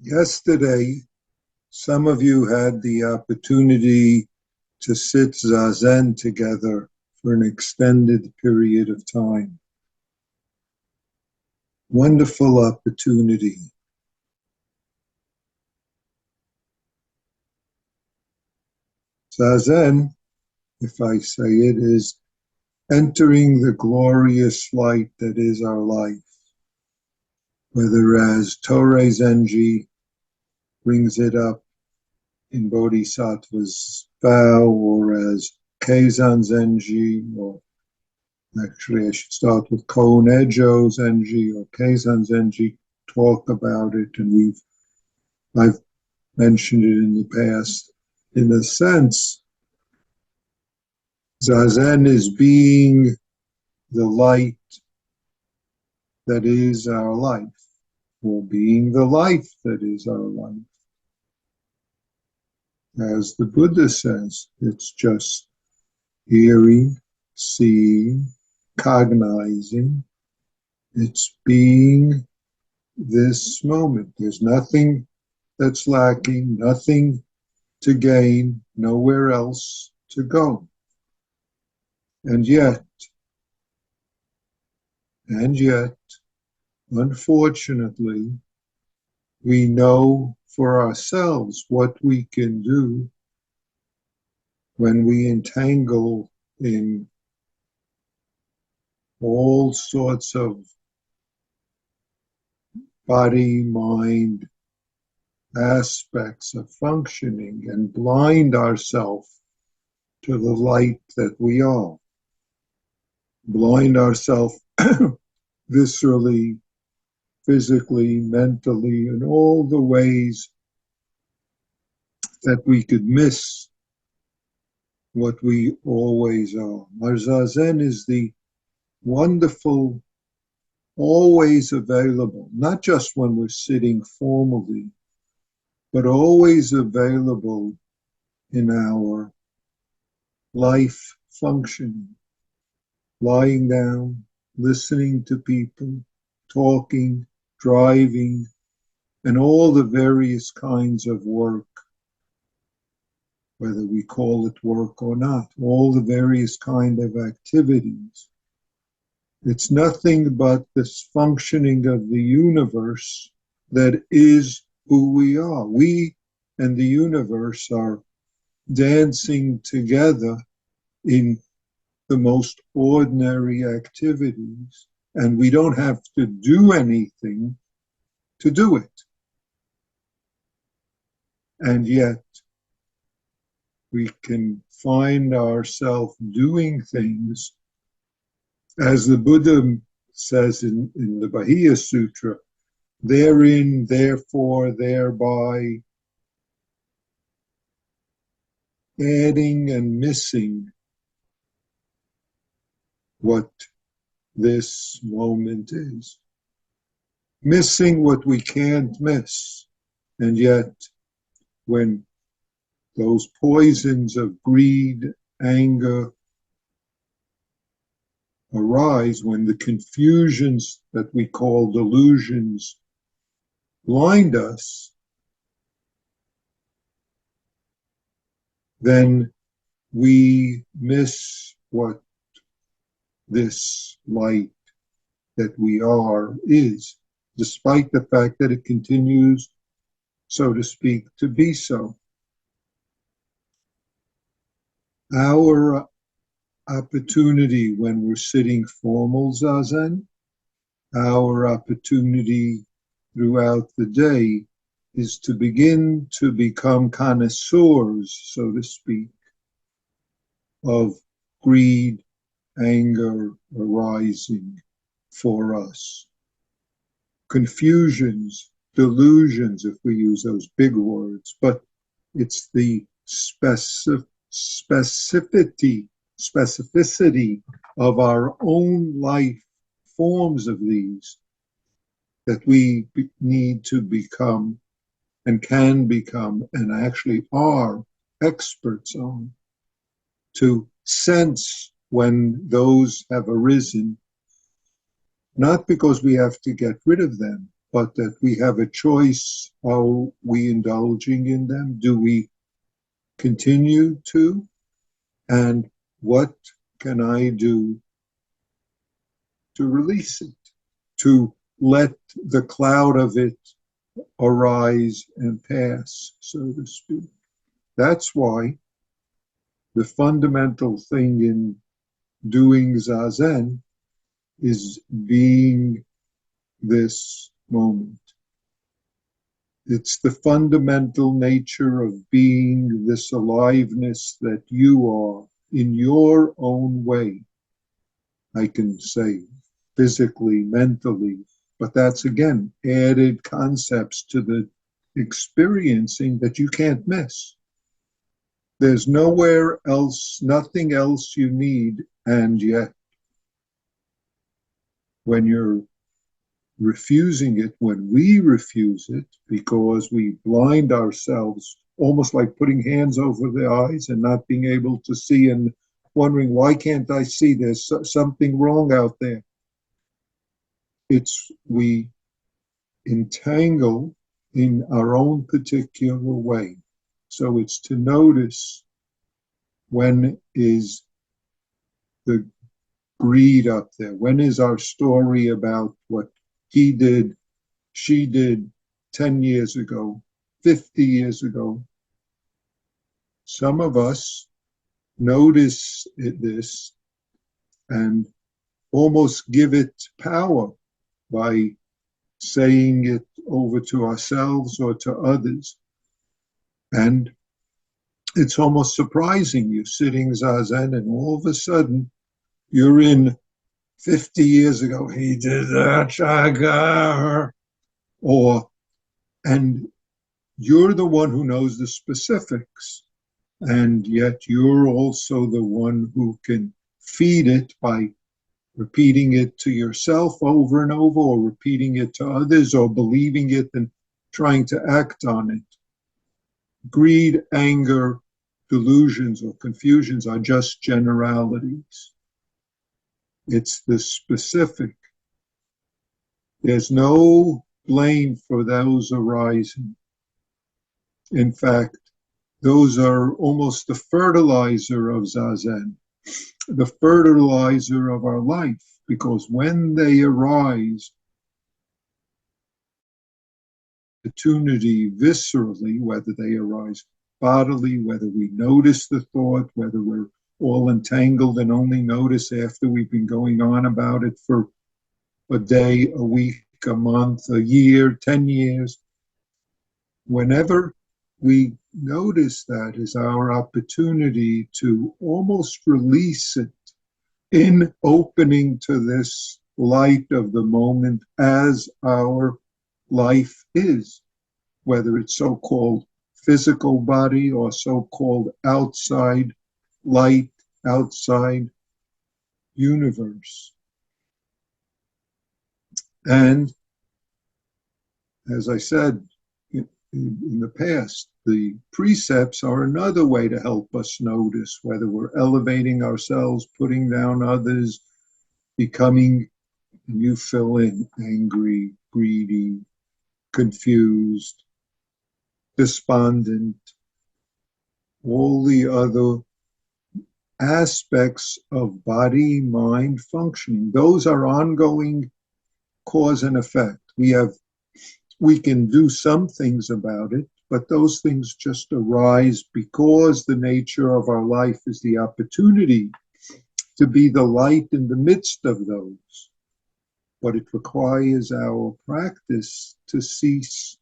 Yesterday, some of you had the opportunity to sit Zazen together for an extended period of time. Wonderful opportunity. Zazen, if I say it, is entering the glorious light that is our life. Whether as Torei Zenji brings it up in Bodhisattva's vow, or as Keizan Zenji, or actually I should start with Koun Ejo Zenji or Keizan Zenji, talk about it, and I've mentioned it in the past. In a sense, Zazen is being the light that is our life, or being the life that is our life. As the Buddha says, it's just hearing, seeing, cognizing. It's being this moment. There's nothing that's lacking, nothing to gain, nowhere else to go. And yet, unfortunately, we know for ourselves what we can do when we entangle in all sorts of body, mind aspects of functioning and blind ourselves to the light that we are. Blind ourselves viscerally, physically, mentally, in all the ways that we could miss what we always are. Our Zazen is the wonderful, always available, not just when we're sitting formally, but always available in our life functioning, lying down, listening to people, talking, driving, and all the various kinds of work, whether we call it work or not, all the various kind of activities. It's nothing but this functioning of the universe that is who we are. We and the universe are dancing together in the most ordinary activities, and we don't have to do anything to do it. And yet, we can find ourselves doing things, as the Buddha says in the Bahia Sutra, therein, therefore, thereby, adding and missing what this moment is. Missing what we can't miss. And yet, when those poisons of greed, anger arise, when the confusions that we call delusions blind us, then we miss what this light that we are is, despite the fact that it continues, so to speak, to be so. Our opportunity when we're sitting formal Zazen, our opportunity throughout the day is to begin to become connoisseurs, so to speak, of greed, anger arising for us. Confusions, delusions, if we use those big words, but it's the specificity of our own life forms of these that we need to become and can become and actually are experts on, to sense when those have arisen, not because we have to get rid of them, but that we have a choice. Are we indulging in them? Do we continue to? And what can I do to release it, to let the cloud of it arise and pass, so to speak? That's why the fundamental thing in doing Zazen is being this moment. It's the fundamental nature of being this aliveness that you are in your own way. I can say physically, mentally, but that's again added concepts to the experiencing that you can't miss. There's nowhere else, nothing else you need, and yet when you're refusing it, when we refuse it, because we blind ourselves, almost like putting hands over the eyes and not being able to see and wondering, why can't I see? There's something wrong out there. It's we entangle in our own particular way. So it's to notice when is the greed up there? When is our story about what he did, she did 10 years ago, 50 years ago? Some of us notice this and almost give it power by saying it over to ourselves or to others. And it's almost surprising. You're sitting Zazen and all of a sudden you're in 50 years ago, he did that, Chagar. And you're the one who knows the specifics. And yet you're also the one who can feed it by repeating it to yourself over and over, or repeating it to others, or believing it and trying to act on it. Greed, anger, delusions, or confusions are just generalities. It's the specific. There's no blame for those arising. In fact, those are almost the fertilizer of Zazen, the fertilizer of our life, because when they arise, opportunity viscerally, whether they arise bodily, whether we notice the thought, whether we're all entangled and only notice after we've been going on about it for a day, a week, a month, a year, 10 years. Whenever we notice that is our opportunity to almost release it in opening to this light of the moment as our life is, whether it's so-called physical body or so-called outside light, outside universe. And as I said in the past, the precepts are another way to help us notice whether we're elevating ourselves, putting down others, becoming, and you fill in, angry, greedy, confused, despondent, all the other aspects of body, mind functioning. Those are ongoing cause and effect. We can do some things about it, but those things just arise because the nature of our life is the opportunity to be the light in the midst of those. But it requires our practice to cease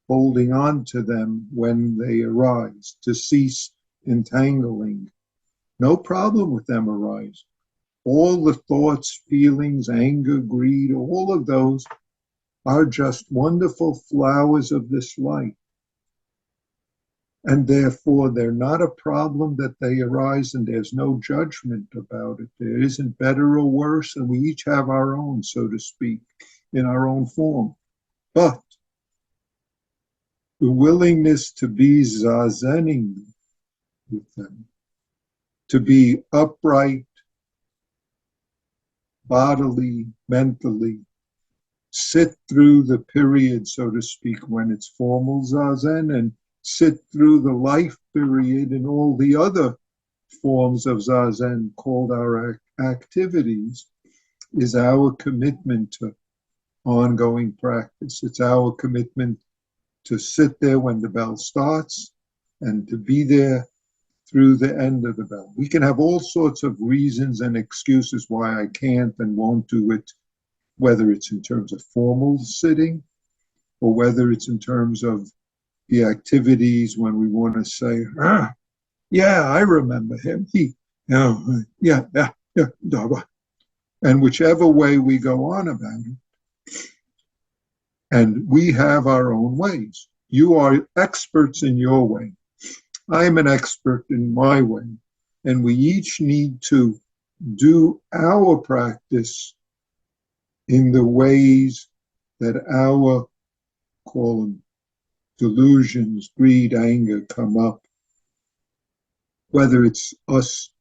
holding on to them when they arise, to cease entangling. No problem with them arising. All the thoughts, feelings, anger, greed, all of those are just wonderful flowers of this light. And therefore, they're not a problem that they arise, and there's no judgment about it. There isn't better or worse, and we each have our own, so to speak, in our own form. But the willingness to be zazening with them, to be upright, bodily, mentally, sit through the period, so to speak, when it's formal Zazen, and sit through the life period and all the other forms of Zazen called our activities, is our commitment to ongoing practice. It's our commitment to sit there when the bell starts and to be there through the end of the bell. We can have all sorts of reasons and excuses why I can't and won't do it, whether it's in terms of formal sitting or whether it's in terms of the activities when we want to say, yeah, I remember him. Yeah. And whichever way we go on about it, and we have our own ways. You are experts in your way. I'm an expert in my way. And we each need to do our practice in the ways that our, call them, delusions, greed, anger come up. Whether it's us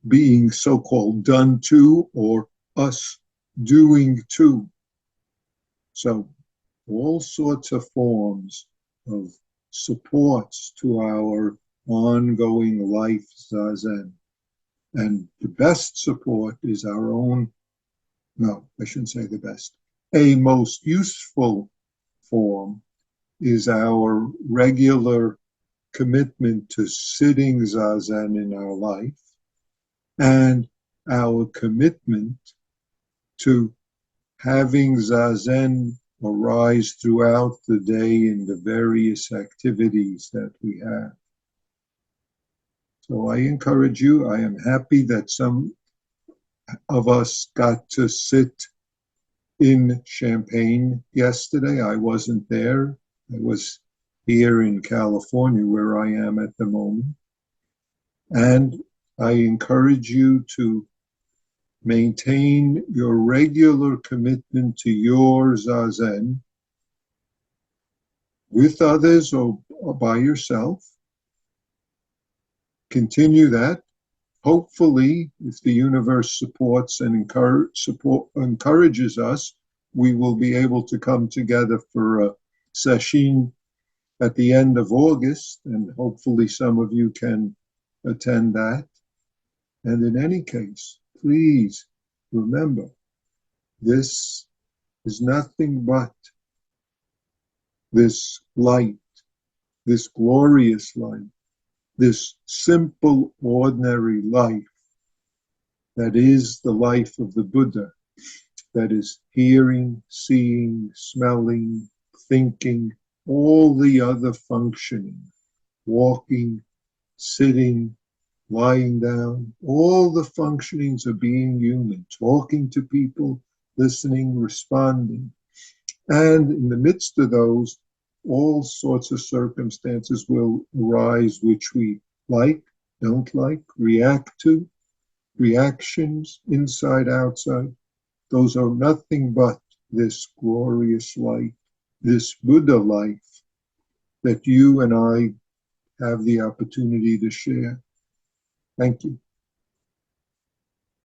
being so-called done to or us doing to. So all sorts of forms of supports to our ongoing life Zazen. And the best support is our own, no, I shouldn't say the best. A most useful form is our regular commitment to sitting Zazen in our life and our commitment to having Zazen arise throughout the day in the various activities that we have. So I encourage you. I am happy that some of us got to sit in Champaign yesterday. I wasn't there. I was here in California, where I am at the moment. And I encourage you to maintain your regular commitment to your Zazen with others or by yourself. Continue that. Hopefully, if the universe supports and encourages us, we will be able to come together for a session at the end of August, and hopefully some of you can attend that. And in any case, please remember, this is nothing but this light, this glorious light, this simple, ordinary life that is the life of the Buddha, that is hearing, seeing, smelling, thinking, all the other functioning, walking, sitting, lying down, all the functionings of being human, talking to people, listening, responding. And in the midst of those, all sorts of circumstances will arise which we like, don't like, react to, reactions, inside, outside. Those are nothing but this glorious light, this Buddha life that you and I have the opportunity to share. Thank you.